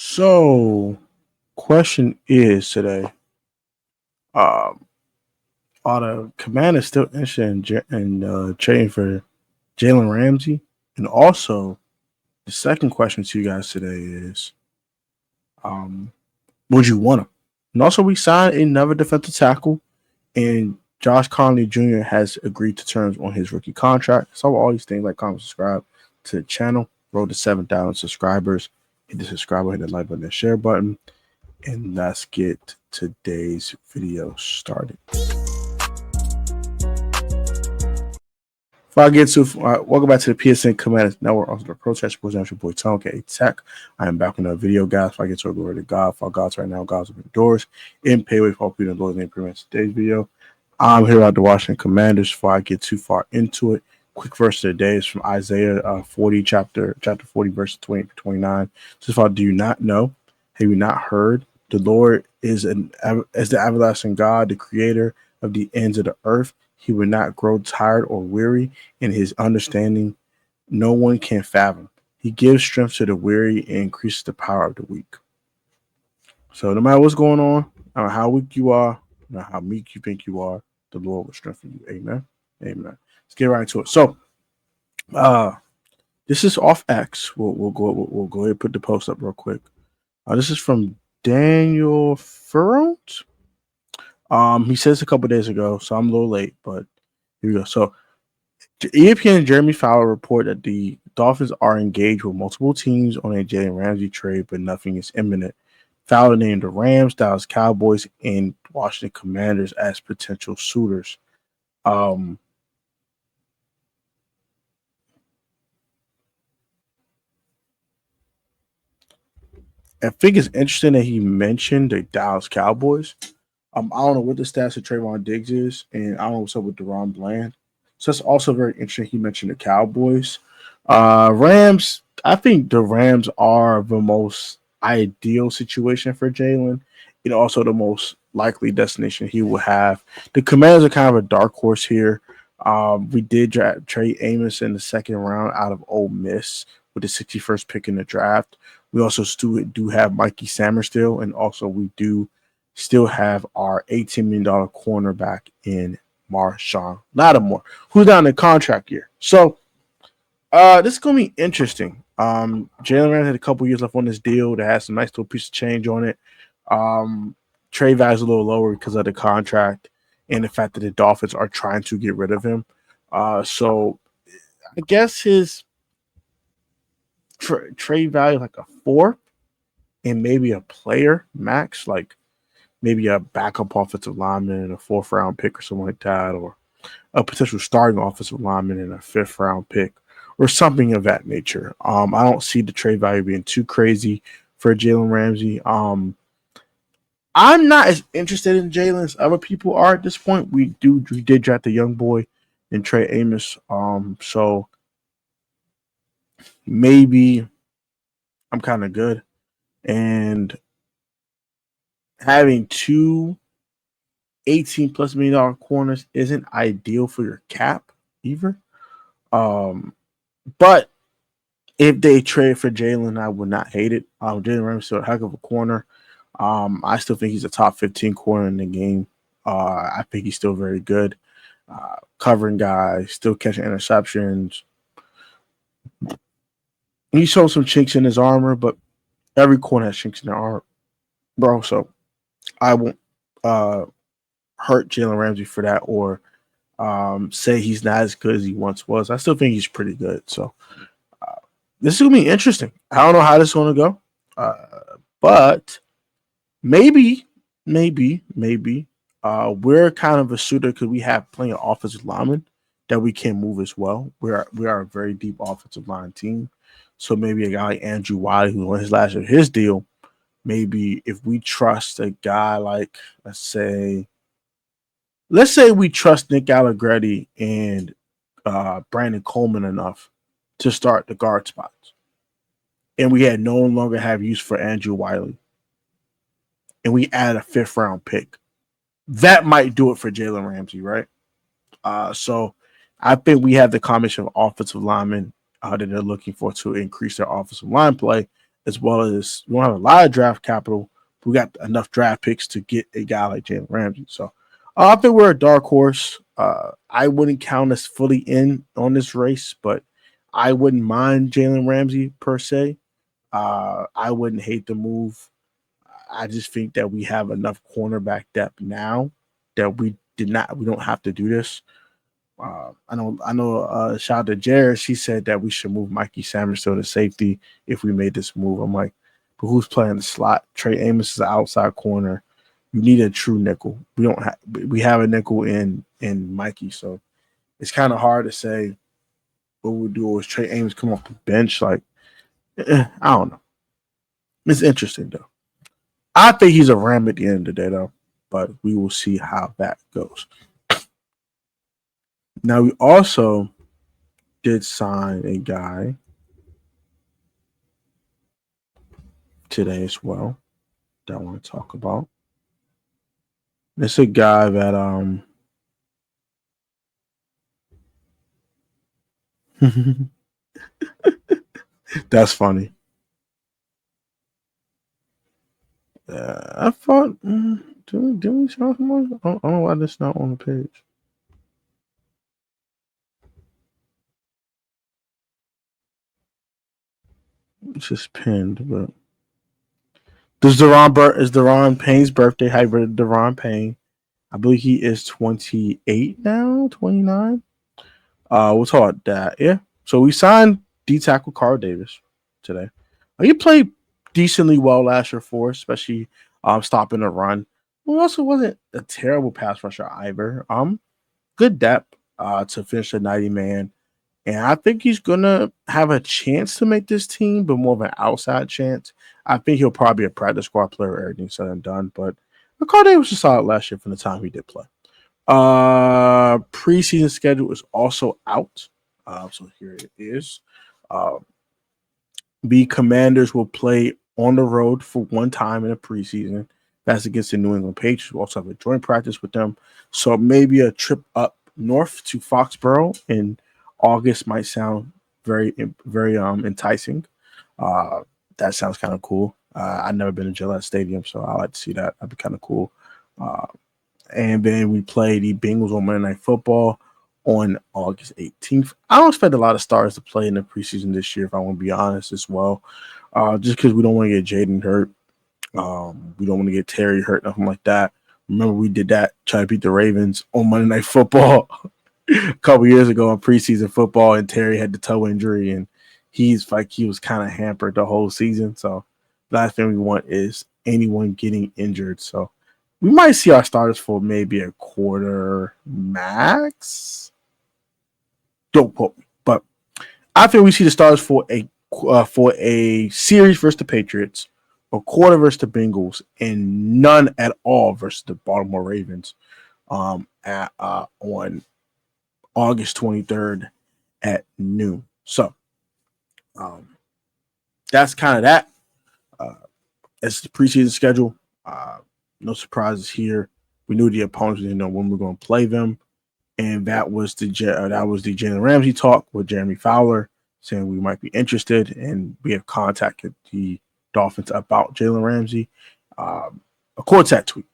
So, question is today: um, are the Commanders still interested in trading for Jalen Ramsey? And also, the second question to you guys today is: um, would you want him? And also, we signed another defensive tackle, and Josh Conley Jr. has agreed to terms on his rookie contract. So, all these things, like, comment, subscribe to the channel. Road to 7,000 subscribers. Hit the subscribe button, hit the like button, and share button. And let's get today's video started. Before I get to welcome back to the PSN Commanders Network, also the Protest Sports. I'm your boy Tone K Tech. I am back with another video, guys. If I get to a glory to God, for God's right now, God's open doors in payway for people in the Lord's name. Prevents today's video. I'm here at the Washington Commanders. Before I get too far into it, quick verse of the day is from Isaiah 40, chapter 40, verse 20 to 29. So far, do you not know? Have you not heard? The Lord is the everlasting God, the creator of the ends of the earth. He will not grow tired or weary, in his understanding no one can fathom. He gives strength to the weary and increases the power of the weak. So no matter what's going on, no matter how weak you are, no matter how meek you think you are, the Lord will strengthen you. Amen. Amen. Let's get right into it. So this is off X. We'll go ahead and put the post up real quick. This is from Daniel Furront. He says a couple days ago, so I'm a little late, but here we go. So ESPN and Jeremy Fowler report that the Dolphins are engaged with multiple teams on a Jalen Ramsey trade, but nothing is imminent. Fowler named the Rams, Dallas Cowboys, and Washington Commanders as potential suitors. I think it's interesting that he mentioned the Dallas Cowboys. I don't know what the stats of Trayvon Diggs is, and I don't know what's up with Deron Bland. So that's also very interesting. He mentioned the Cowboys. Rams, I think the Rams are the most ideal situation for Jalen. Also the most likely destination he will have. The Commanders are kind of a dark horse here. We did draft Trey Amos in the second round out of Ole Miss with the 61st pick in the draft. We also still do have Mikey Sammerstill, and also we do still have our $18 million cornerback in Marshawn Lattimore, who's down in contract year. So this is going to be interesting. Jalen Ramsey had a couple years left on this deal that has some nice little piece of change on it. Trade value is a little lower because of the contract and the fact that the Dolphins are trying to get rid of him. So I guess his trade value like a 4 and maybe a player max, like maybe a backup offensive lineman and a 4th round pick or something like that, or a potential starting offensive lineman and a 5th round pick or something of that nature. I don't see the trade value being too crazy for Jalen Ramsey. I'm not as interested in Jalen as other people are at this point. We did draft a young boy in Trey Amos. So maybe I'm kind of good. And having two $18+ million corners isn't ideal for your cap either. But if they trade for Jalen, I would not hate it. Jalen Ramsey is still a heck of a corner. I still think he's a top 15 corner in the game. I think he's still very good. Covering guys, still catching interceptions. He showed some chinks in his armor, but every corner has chinks in their armor, bro. So I won't hurt Jalen Ramsey for that or say he's not as good as he once was. I still think he's pretty good. So this is going to be interesting. I don't know how this is going to go, but maybe we're kind of a suitor because we have plenty of offensive linemen that we can move as well. We are a very deep offensive line team. So maybe a guy like Andrew Wiley, who won his last year, his deal, maybe if we trust a guy like, let's say we trust Nick Allegretti and Brandon Coleman enough to start the guard spots, and we had no longer have use for Andrew Wiley, and we add a 5th round pick, that might do it for Jalen Ramsey, right? So I think we have the combination of offensive linemen that they're looking for to increase their offensive line play, as well as we don't have a lot of draft capital. We got enough draft picks to get a guy like Jalen Ramsey. So I think we're a dark horse. I wouldn't count us fully in on this race, but I wouldn't mind Jalen Ramsey per se. I wouldn't hate the move. I just think that we have enough cornerback depth now that we don't have to do this. I know. Shout out to Jared. She said that we should move Mikey Sanders to the safety if we made this move. I'm like, but who's playing the slot? Trey Amos is an outside corner. You need a true nickel. We don't have. We have a nickel in Mikey, so it's kind of hard to say what we do is Trey Amos come off the bench. Like, I don't know. It's interesting though. I think he's a Ram at the end of the day though, but we will see how that goes. Now we also did sign a guy today as well that I want to talk about. It's a guy that that's funny. I thought did we sign someone? I don't know why that's not on the page. It's just pinned, but is Deron Payne's birthday? Hybrid Deron Payne. I believe he is 28 now, 29. We'll talk about that. Yeah. So we signed D tackle Carl Davis today. He played decently well last year for us, especially stopping the run. He also wasn't a terrible pass rusher either. Good depth to finish the 90 man. And I think he's gonna have a chance to make this team, but more of an outside chance. I think he'll probably be a practice squad player, everything said and done. But McCarthy was just solid last year from the time he did play. Preseason schedule is also out. So here it is. The Commanders will play on the road for one time in the preseason. That's against the New England Patriots. We'll also have a joint practice with them. So maybe a trip up north to Foxborough in August might sound very, very enticing. That sounds kind of cool. I've never been to Gillette Stadium, so I like to see that. That'd be kind of cool. And then we play the Bengals on Monday Night Football on August 18th. I don't expect a lot of stars to play in the preseason this year, if I want to be honest as well. Just because we don't want to get Jaden hurt. We don't want to get Terry hurt, nothing like that. Remember, we did that, try to beat the Ravens on Monday Night Football a couple years ago in preseason football, and Terry had the toe injury, and he's like he was kind of hampered the whole season. So last thing we want is anyone getting injured. So we might see our starters for maybe a quarter max. Don't quote me, but I think we see the starters for a series versus the Patriots, a quarter versus the Bengals, and none at all versus the Baltimore Ravens on August 23rd at noon. So that's kind of that. It's the preseason schedule. No surprises here. We knew the opponents. We didn't know when we were going to play them, and that was the Jalen Ramsey talk with Jeremy Fowler saying we might be interested, and we have contacted the Dolphins about Jalen Ramsey. A quartet tweet.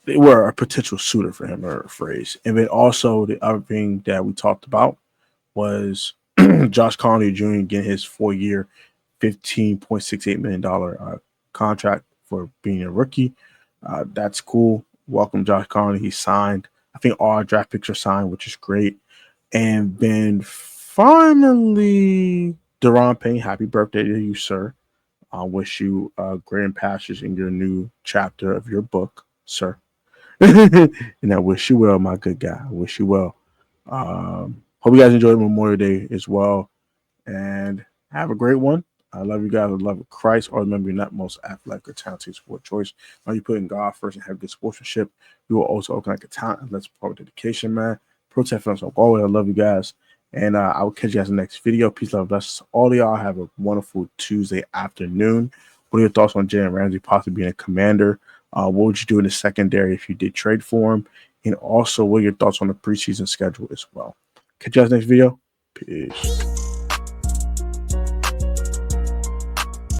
They were a potential suitor for him, or a phrase. And then also the other thing that we talked about was Josh Conley Jr. getting his 4-year, $15.68 million contract for being a rookie. That's cool. Welcome, Josh Conley. He signed. I think all our draft picks are signed, which is great. And then finally, Deron Payne, happy birthday to you, sir. I wish you grand passage in your new chapter of your book, sir. And I wish you well, my good guy. I wish you well. Hope you guys enjoyed Memorial Day as well. And have a great one. I love you guys. I love Christ. Or remember, you're not most athletic or talented sport choice. Now you put in God first and have good sportsmanship. You will also open like a talent and let's support dedication, man. Protect films like always. I love you guys. And I will catch you guys in the next video. Peace, love, blessings. All of y'all have a wonderful Tuesday afternoon. What are your thoughts on Jalen Ramsey possibly being a commander? What would you do in the secondary if you did trade for him? And also, what are your thoughts on the preseason schedule as well? Catch you guys next video. Peace.